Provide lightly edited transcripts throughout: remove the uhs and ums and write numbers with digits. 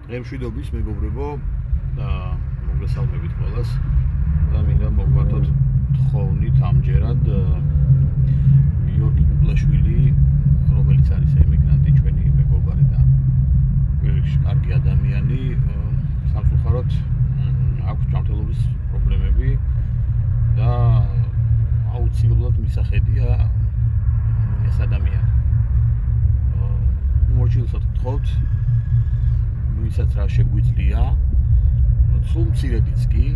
მშვიდობის მეგობრებო და მოგესალმებით ყველას და მინდა მოგმართოთ თხოვნით ამჯერად გიორგი კუპლაშვილი, რომელიც არის ემიგრანტი, ჩვენი მეგობარი და კარგი ადამიანი, სამწუხაროდ აქვს ჯანმრთელობის პრობლემები და აუცილებლად მისახედია ეს ადამიანი. მორჩილსად გთხოვთ, ვისაც რა შეგვიძლია, სულ მცირედიც კი,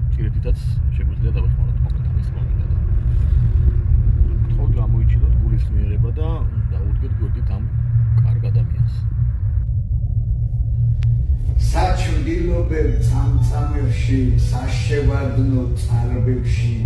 მცირედითაც შეგვიძლია დავეხმაროთ მოკლედ ეს მომენტად. გთხოვთ გამოიჩინოთ გულისხმიერება და დაუდგეთ გვერდით ამ კარგ ადამიანს. საჩრდილობებ წამწამებში, საშევარდნო წარბებში,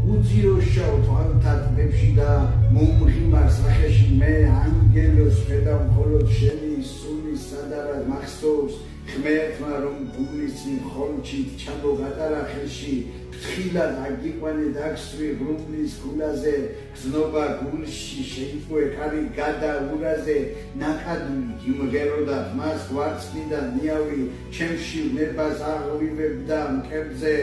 უძიროშავ თვალთათბებში და მომღიმარ სახეში მე ანგელოს ხედავ მხოლოდ შენი სულის სადარად მახსოვს ღმერთმა რომ გულის მხოლჩით ჩამოგატარა ხელში ფრთხილად აგიყვანე დაგსვი ღრუბლის გულაზე გზნობა გულში შეიტყვე კარი გადაურაზე ნაკადული იმღეროდა მას ვარცხნიდან ნიავი ჩემში ნებას აღვივებდა მკერდზე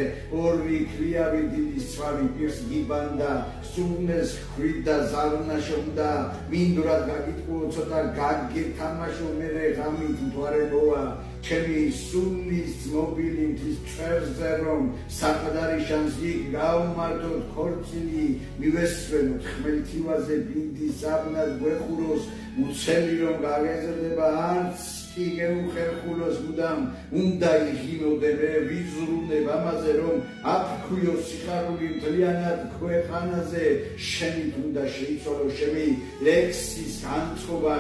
ორი ქლიავი დიდი სვავი პირს გიბანდა სულნეს ხვიდა ზარნაშობდა მინდვრად გაგიტყუო ცოტა გაგეთამაშო მერე ღამით მთვარებოა ჩემი სულის მობილი მთის წვერზე რომ საყდარი შანსი გავმართოთ ხორცილი მივესვენოთ ხმელთივაზე ბინდის აბნად გვეხუროს უცელი რომ გაგეზრდება არც კი გეუხერხულოს მუდამ უნდა იღინოდე მე ვიზრუნებ ამაზე რომ აფქვიო სიხარული მთლიანად ქვეყანაზე შენით უნდა შეიცვალო შემი ლექსის განწყობა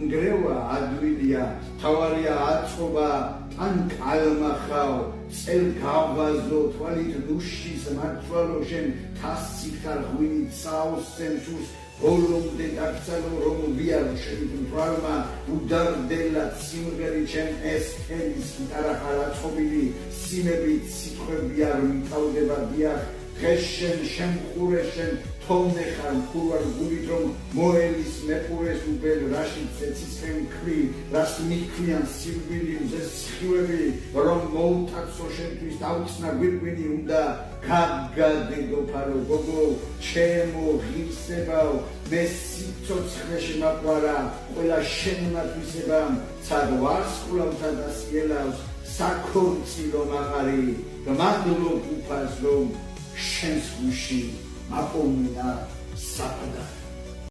ნგრევა ადვილია თავარია აწყობა თან კალმახაო წელ გავაზო თვალით ნუშის მარცვალო შენ თასციხარ ღვინით საოსცენ სურს ბოლომდე დაგცალო რომ ვიარო შენით მთვალმა უდარდელად სიმღერი ჩემ ეს თელის გიტარა წყობილი სიმებით სიტყვები არ მითავდება დიახ დღეს შენ შემხურე შენ თონე ხარ მქურვარ გულით რომ მოელის მეყურეს უბელ რაშიც ეცისხენ ქვი რას მიქვიან სიკვდილი მზეს სხივები რომ მოუტაცო შენთვის დაუცნა გვირგვინი უნდა გაგადეგო ფარო გოგო ჩემო ღირსებაო მე სიცოცხლეში მაყვარა ყველა შენმათვისებამ ცად ვარსკვლავთა დასიელავს საქორწილო მაღარი გმადლობ უფალს რომ შენს გულში მაპოვნია საყდარი